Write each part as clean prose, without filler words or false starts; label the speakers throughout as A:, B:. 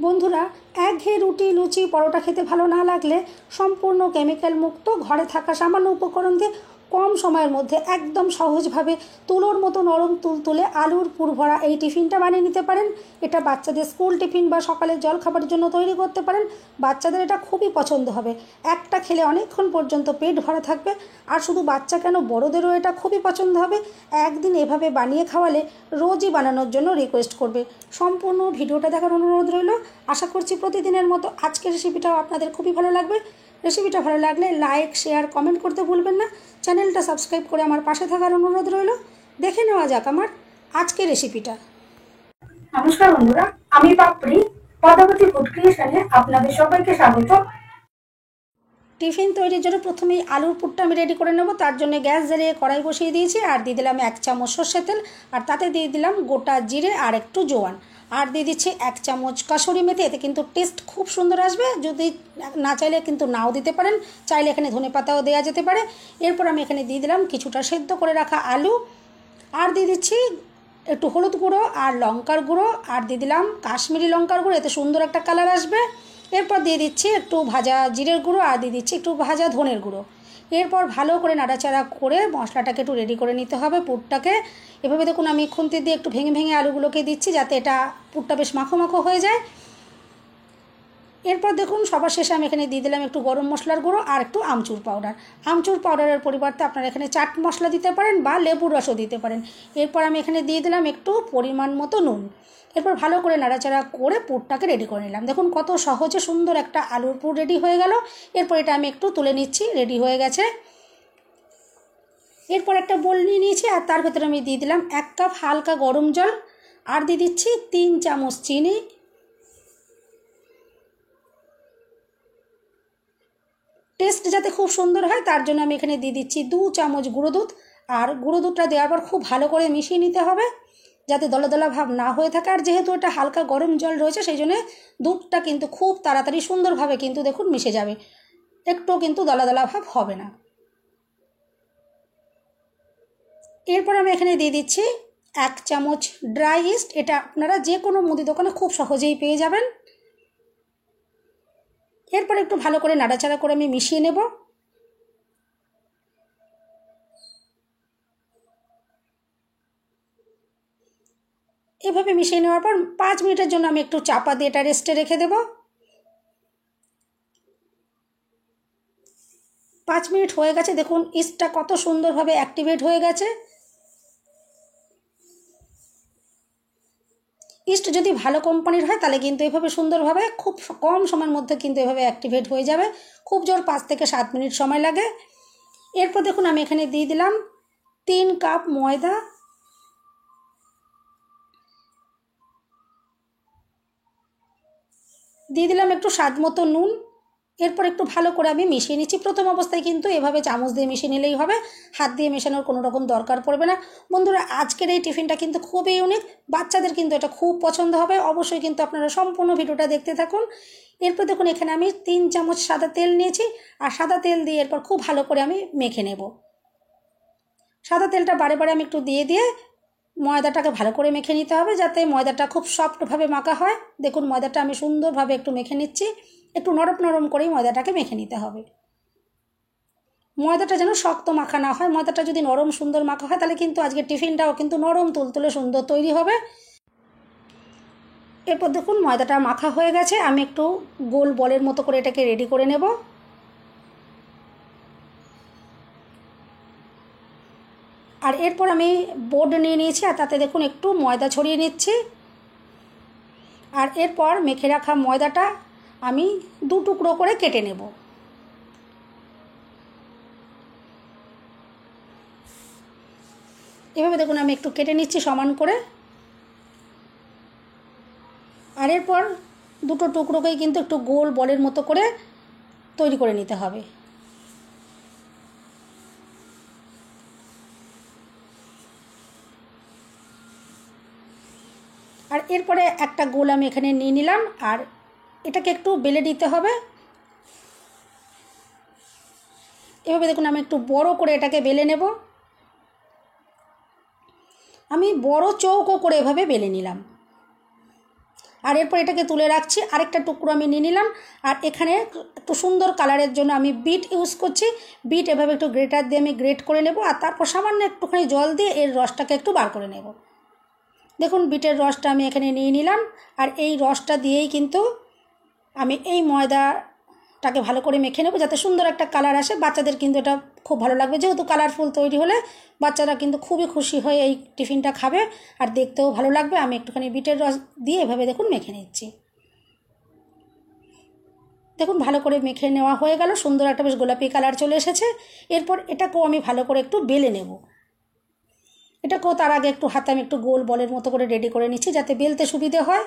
A: বন্ধুরা, একঘেয়ে রুটি লুচি পরোটা খেতে ভালো না লাগলে সম্পূর্ণ কেমিক্যাল মুক্ত ঘরে থাকা সামান্য উপকরণ দিয়ে কম সময়ের মধ্যে একদম সহজভাবে তুলোর মতো নরম তুলতুলে আলুর পুর ভরা এই টিফিনটা বানিয়ে নিতে পারেন। এটা বাচ্চাদের স্কুল টিফিন বা সকালের জলখাবারের জন্য তৈরি করতে পারেন। বাচ্চাদের এটা খুবই পছন্দ হবে। একটা খেলে অনেকক্ষণ পর্যন্ত পেট ভরা থাকবে। আর শুধু বাচ্চা কেন, বড়োদেরও এটা খুবই পছন্দ হবে। একদিন এভাবে বানিয়ে খাওয়ালে রোজই বানানোর জন্য রিকোয়েস্ট করবে। সম্পূর্ণ ভিডিওটা দেখার অনুরোধ রইল। আশা করছি প্রতিদিনের মতো আজকের রেসিপিটাও আপনাদের খুবই ভালো লাগবে। রেসিপিটা ভালো লাগলে লাইক শেয়ার কমেন্ট করতে ভুলবেন না। চ্যানেলটা সাবস্ক্রাইব করে আমার পাশে থাকার অনুরোধ রইল। দেখে নেওয়া যাক আমার আজকের রেসিপিটা।
B: নমস্কার বন্ধুরা, আমি পাপড়ি পদাবতী ফুড ক্রিয়েশনে আপনাদের সবাইকে স্বাগত।
A: টিফিন তৈরির জন্য প্রথমেই আলুর পুরটা আমি রেডি করে নেব। তার জন্য গ্যাস জ্বালিয়ে কড়াই বসিয়ে দিয়েছি আর দিয়ে দিলাম 1 চামচ সর্ষের তেল, আর তাতে দিয়ে দিলাম গোটা জিরে আর একটু জোয়ান, আর দিয়ে দিচ্ছি 1 চামচ কাসুরি মেথি। এতে কিন্তু টেস্ট খুব সুন্দর আসবে। যদি না চাইলে কিন্তু নাও দিতে পারেন, চাইলে এখানে ধনেপাতাও দেওয়া যেতে পারে। এরপর আমি এখানে দিয়ে দিলাম কিছুটা সেদ্ধ করে রাখা আলু, আর দিয়ে দিচ্ছি একটু হলুদ গুঁড়ো আর লঙ্কার গুঁড়ো, আর দিয়ে দিলাম কাশ্মীরি লঙ্কার গুঁড়ো, এতে সুন্দর একটা কালার আসবে। এরপর দিয়ে দিচ্ছি একটু ভাজা জিরের গুঁড়ো, আর দিয়ে দিচ্ছি একটু ভাজা ধনের গুঁড়ো। এরপর ভালো করে নাড়াচাড়া করে মশলাটাকে একটু রেডি করে নিতে হবে, পুরটাকে। এভাবে দেখুন আমি খুন্তি দিয়ে একটু ভেঙে ভেঙে আলুগুলোকে দিচ্ছি, যাতে এটা পুরটা বেশ মাখো মাখো হয়ে যায়। এরপর দেখুন সবার শেষে আমি এখানে দিয়ে দিলাম একটু গরম মশলার গুঁড়ো আর একটু আমচুর পাউডার। আমচুর পাউডারের পরিবর্তে আপনারা এখানে চাট মশলা দিতে পারেন বা লেবুর রসও দিতে পারেন। এরপর আমি এখানে দিয়ে দিলাম একটু পরিমাণ মতো নুন। এরপর ভালো করে নাড়াচাড়া করে পুরটাকে রেডি করে নিলাম। দেখুন কত সহজে সুন্দর একটা আলুর পুর রেডি হয়ে গেল। এরপর এটা আমি একটু তুলে নিচ্ছি, রেডি হয়ে গেছে। এরপর একটা বোল নিয়ে নিয়েছি, আর তার ভেতরে আমি দিয়ে দিলাম 1 কাপ হালকা গরম জল, আর দিয়ে দিচ্ছি 3 চামচ চিনি। টেস্ট যাতে খুব সুন্দর হয় তার জন্য আমি এখানে দিয়ে দিচ্ছি 2 চামচ গুঁড়ো দুধ। আর গুঁড়ো দুধটা দেওয়ার পর খুব ভালো করে মিশিয়ে নিতে হবে, যাতে দলা দলা ভাব না হয়ে থাকে। আর যেহেতু এটা হালকা গরম জল রয়েছে, সেই জন্য দুধটা কিন্তু খুব তাড়াতাড়ি সুন্দরভাবে কিন্তু দেখুন মিশে যাবে, একটু কিন্তু দলা দলা ভাব হবে না। এরপর আমি এখানে দিয়ে দিচ্ছি 1 চামচ ড্রাই ইস্ট। এটা আপনারা যে কোনো মুদি দোকানে খুব সহজেই পেয়ে যাবেন। এরপর একটু ভালো করে নাড়াচাড়া করে আমি মিশিয়ে নেব। এভাবে মিশিয়ে নেওয়ার পর 5 মিনিটের জন্য আমি একটু চাপা দিয়ে এটা রেস্টে রেখে দেব। 5 মিনিট হয়ে গেছে, দেখুন ইস্টটা কত সুন্দরভাবে অ্যাক্টিভেট হয়ে গেছে। ইস্ট যদি ভালো কোম্পানির হয় তাহলে কিন্তু এভাবে সুন্দরভাবে খুব কম সময়ের মধ্যে কিন্তু এভাবে অ্যাক্টিভেট হয়ে যাবে। খুব জোর 5 থেকে 7 মিনিট সময় লাগে। এরপর দেখুন আমি এখানে দিয়ে দিলাম 3 কাপ ময়দা, দিয়ে দিলাম একটু স্বাদ মতো নুন। এরপর একটু ভালো করে আমি মিশিয়ে নিচ্ছি। প্রথম অবস্থায় কিন্তু এভাবে চামচ দিয়ে মিশিয়ে নিলেই হবে, হাত দিয়ে মেশানোর কোনো রকম দরকার পড়বে না। বন্ধুরা, আজকের এই টিফিনটা কিন্তু খুবই ইউনিক, বাচ্চাদের কিন্তু এটা খুব পছন্দ হবে। অবশ্যই কিন্তু আপনারা সম্পূর্ণ ভিডিওটা দেখতে থাকুন। এরপর দেখুন এখানে আমি 3 চামচ সাদা তেল নিয়েছি, আর সাদা তেল দিয়ে এরপর খুব ভালো করে আমি মেখে নেব। সাদা তেলটা বারে বারে আমি একটু দিয়ে দিয়ে ময়দাটাকে ভালো করে মেখে নিতে হবে, যাতে ময়দাটা খুব সফটভাবে মাখা হয়। দেখুন ময়দাটা আমি সুন্দরভাবে একটু মেখে নিচ্ছি। একটু নরম নরম করেই ময়দাটাকে মেখে নিতে হবে। ময়দাটা যেন শক্ত মাখা না হয়। ময়দাটা যদি নরম সুন্দর মাখা হয় তাহলে কিন্তু আজকের টিফিনটাও কিন্তু নরম তুলতুলে সুন্দর তৈরি হবে। এরপর দেখুন ময়দাটা মাখা হয়ে গেছে। আমি একটু গোল বলের মতো করে এটাকে রেডি করে নেব। আর এরপর আমি বোর্ড নিয়ে নিয়েছি, আর তাতে দেখুন একটু ময়দা ছড়িয়ে নিচ্ছি। আর এরপর মেখে রাখা ময়দাটা আমি 2 টুকরো করে কেটে নেব। এভাবে দেখুন আমি একটু কেটে নিচ্ছি সমান করে। আর এরপর দুটো টুকরোকেই কিন্তু একটু গোল বলের মতো করে তৈরি করে নিতে হবে। আর এরপরে একটা গোল আমি এখানে নিয়ে নিলাম, আর এটাকে একটু বেলে নিতে হবে। এভাবে দেখুন আমি একটু বড় করে এটাকে বেলে নেব। আমি বড় চৌকো করে এভাবে বেলে নিলাম। আর এরপর এটাকে তুলে রাখছি। আরেকটা টুকরো আমি নিয়ে নিলাম। আর এখানে একটু সুন্দর কালারের জন্য আমি বিট ইউজ করছি। বিট এভাবে একটু গ্রেটার দিয়ে আমি গ্রেট করে নেব, আর তারপর সামান্য একটুখানি জল দিয়ে এর রসটাকে একটু বার করে নেব। দেখুন বিটের রসটা আমি এখানে নিয়ে নিলাম। আর এই রসটা দিয়েই কিন্তু আমি এই ময়দাটাকে ভালো করে মেখে নেব, যাতে সুন্দর একটা কালার আসে। বাচ্চাদের কিন্তু এটা খুব ভালো লাগবে, যেহেতু কালারফুল তৈরি হলে বাচ্চারা কিন্তু খুবই খুশি হয়ে এই টিফিনটা খাবে, আর দেখতেও ভালো লাগবে। আমি একটুখানি বিটের রস দিয়ে এভাবে দেখুন মেখে নিচ্ছি। দেখুন ভালো করে মেখে নেওয়া হয়ে গেল, সুন্দর একটা বেশ গোলাপি কালার চলে এসেছে। এরপর এটাকেও আমি ভালো করে একটু বেলে নেব। এটাকেও তার আগে একটু হাতে আমি একটু গোল বলের মতো করে রেডি করে নিচ্ছি, যাতে বেলতে সুবিধে হয়।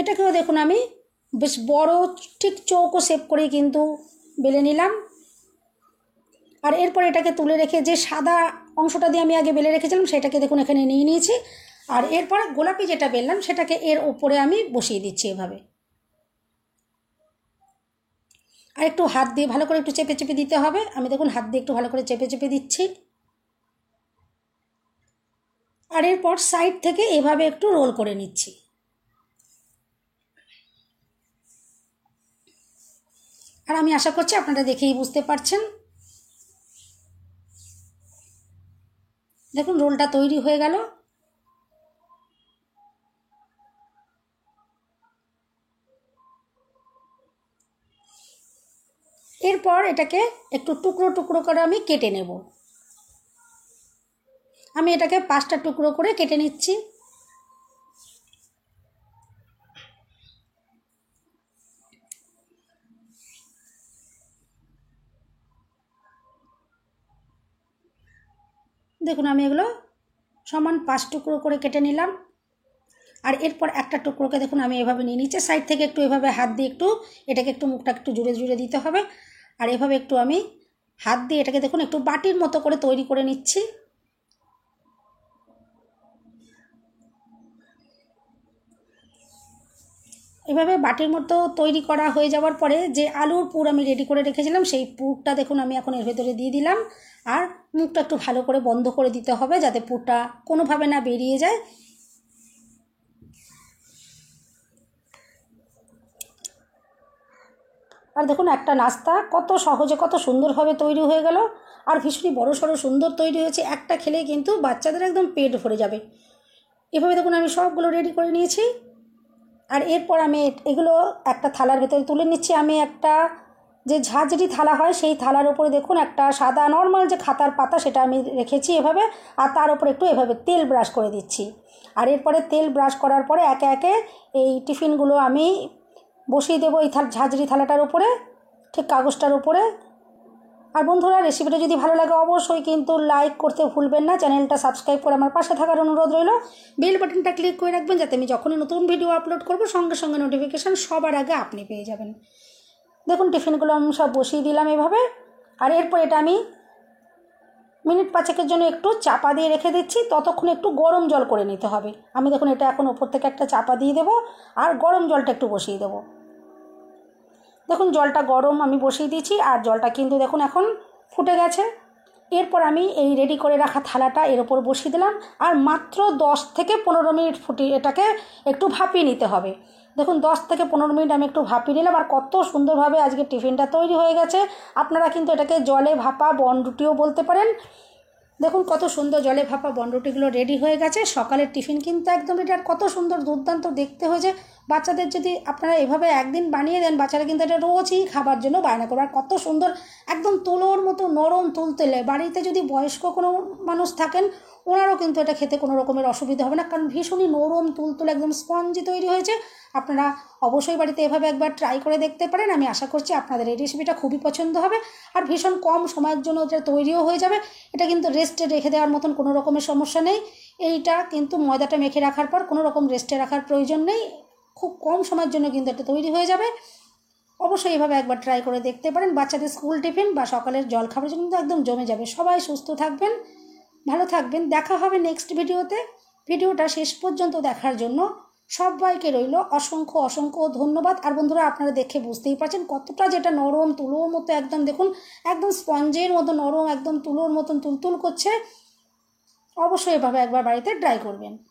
A: এটাকেও দেখুন আমি বেশ বড় ঠিক চৌকো শেপ করে কিন্তু বেলে নিলাম। আর এরপর এটাকে তুলে রেখে যে সাদা অংশটা দিয়ে আমি আগে বেলে রেখেছিলাম সেটাকে দেখুন এখানে নিয়ে নিয়েছি। আর এরপর গোলাপি যেটা বেললাম সেটাকে এর ওপরে আমি বসিয়ে দিচ্ছি এভাবে। আর একটু হাত দিয়ে ভালো করে একটু চেপে চেপে দিতে হবে। আমি দেখুন হাত দিয়ে একটু ভালো করে চেপে চেপে দিচ্ছি। আর এরপর সাইড থেকে এভাবে একটু রোল করে নিচ্ছি। আর আমি আশা করছি আপনারা দেখেই বুঝতে পারছেন। দেখুন রোলটা তৈরি হয়ে গেল। এরপর এটাকে একটু টুকরো টুকরো করে আমি কেটে নেব। আমি এটাকে 5টা টুকরো করে কেটে নিচ্ছি। দেখুন আমি এগুলো সমান 5 টুকরো করে কেটে নিলাম। আর এরপর একটা টুকরোকে দেখুন আমি এভাবে নিয়ে নিচে সাইড থেকে একটু এভাবে হাত দিয়ে একটু এটাকে একটু মুখটা একটু জুড়ে জুড়ে দিতে হবে। আর এভাবে একটু আমি হাত দিয়ে এটাকে দেখুন একটু বাটির মতো করে তৈরি করে নিচ্ছি। এভাবে বাটির মতো তৈরি করা হয়ে যাওয়ার পরে যে আলুর পুর আমি রেডি করে রেখেছিলাম সেই পুরটা দেখুন আমি এখন এর ভেতরে দিয়ে দিলাম। আর মুখটা একটু ভালো করে বন্ধ করে দিতে হবে, যাতে পুরটা কোনোভাবে না বেরিয়ে যায়। আর দেখুন একটা নাস্তা কত সহজে কত সুন্দরভাবে তৈরি হয়ে গেল, আর ভীষণই বড়সড় সুন্দর তৈরি হয়েছে। একটা খেলেই কিন্তু বাচ্চাদের একদম পেট ভরে যাবে। এভাবে দেখুন আমি সবগুলো রেডি করে নিয়েছি। আর এরপর আমি এগুলো একটা থালার ভেতরে তুলে নিচ্ছি। আমি একটা যে ঝাঁঝরি থালা হয় সেই থালার উপরে দেখুন একটা সাদা নর্মাল যে খাতার পাতা সেটা আমি রেখেছি এভাবে, আর তার উপরে একটু এভাবে তেল ব্রাশ করে দিচ্ছি। আর এরপরে তেল ব্রাশ করার পরে একে একে এই টিফিনগুলো আমি বসিয়ে দেবো এই ঝাঁঝরি থালাটার উপরে, ঠিক কাগজটার উপরে। আর বন্ধুরা রেসিপিটা যদি ভালো লাগে অবশ্যই কিন্তু লাইক করতে ভুলবেন না, চ্যানেলটা সাবস্ক্রাইব করে আমার পাশে থাকার অনুরোধ রইল। বেল বাটনটা ক্লিক করে রাখবেন, যাতে আমি যখনই নতুন ভিডিও আপলোড করব সঙ্গে সঙ্গে নোটিফিকেশান সবার আগে আপনি পেয়ে যাবেন। দেখুন টিফিনগুলো আমি সব বসিয়ে দিলাম এভাবে। আর এরপর এটা আমি মিনিট 5 জন্য একটু চাপা দিয়ে রেখে দিচ্ছি, ততক্ষণ একটু গরম জল করে নিতে হবে। আমি দেখুন এটা এখন ওপর থেকে একটা চাপা দিয়ে দেবো আর গরম জলটা একটু বসিয়ে দেবো। দেখুন জলটা গরম আমি বসিয়ে দিয়েছি, আর জলটা কিন্তু দেখুন এখন ফুটে গেছে। এরপর আমি এই রেডি করে রাখা থালাটা এর ওপর বসিয়ে দিলাম, আর মাত্র 10 থেকে 15 মিনিট ফুটিয়ে এটাকে একটু ভাপিয়ে নিতে হবে। দেখুন 10 থেকে 15 মিনিট আমি একটু ভাপিয়ে নিলাম, আর কত সুন্দরভাবে আজকে টিফিনটা তৈরি হয়ে গেছে। আপনারা কিন্তু এটাকে জলে ভাপা বনরুটিও বলতে পারেন। দেখুন কত সুন্দর জলে ভাপা বনরুটিগুলো রেডি হয়ে গেছে। সকালের টিফিন কিন্তু একদম রেডি, আর কত সুন্দর দুর্দান্ত দেখতে হয়েছে। বাচ্চাদের যদি আপনারা এভাবে একদিন বানিয়ে দেন, বাচ্চারা কিন্তু এটা রোজই খাবার জন্য বায়না করবে। আর কত সুন্দর একদম তুলোর মতো নরম তুলতেলে। বাড়িতে যদি বয়স্ক কোনো মানুষ থাকেন ওনারও কিন্তু এটা খেতে কোনো রকমের অসুবিধা হবে না, কারণ ভীষণই নরম তুলতুলে একদম স্পঞ্জি তৈরি হয়েছে। আপনারা অবশ্যই বাড়িতে এভাবে একবার ট্রাই করে দেখতে পারেন। আমি আশা করছি আপনাদের এই রেসিপিটা খুবই পছন্দ হবে, আর ভীষণ কম সময়ের জন্য এটা তৈরিও হয়ে যাবে। এটা কিন্তু রেস্টে রেখে দেওয়ার মতন কোনো রকমের সমস্যা নেই। এইটা কিন্তু ময়দাটা মেখে রাখার পর কোনো রকম রেস্টে রাখার প্রয়োজন নেই, খুব কম সময়ের জন্য কিন্তু এটা তৈরি হয়ে যাবে। অবশ্যই এইভাবে একবার ট্রাই করে দেখতে পারেন। বাচ্চাদের স্কুল টিফিন বা সকালের জলখাবারের জন্য কিন্তু একদম জমে যাবে। সবাই সুস্থ থাকবেন, ভালো থাকবেন। দেখা হবে নেক্সট ভিডিওতে। ভিডিওটা শেষ পর্যন্ত দেখার জন্য সবাইকে রইল অসংখ্য অসংখ্য ধন্যবাদ। আর বন্ধুরা আপনারা দেখে বুঝতেই পারছেন কতটা যেটা নরম, তুলোর মতো একদম, দেখুন একদম স্পঞ্জের মতো নরম, একদম তুলোর মতন তুলতুল করছে। অবশ্যই এভাবে একবার বাড়িতে ট্রাই করবেন।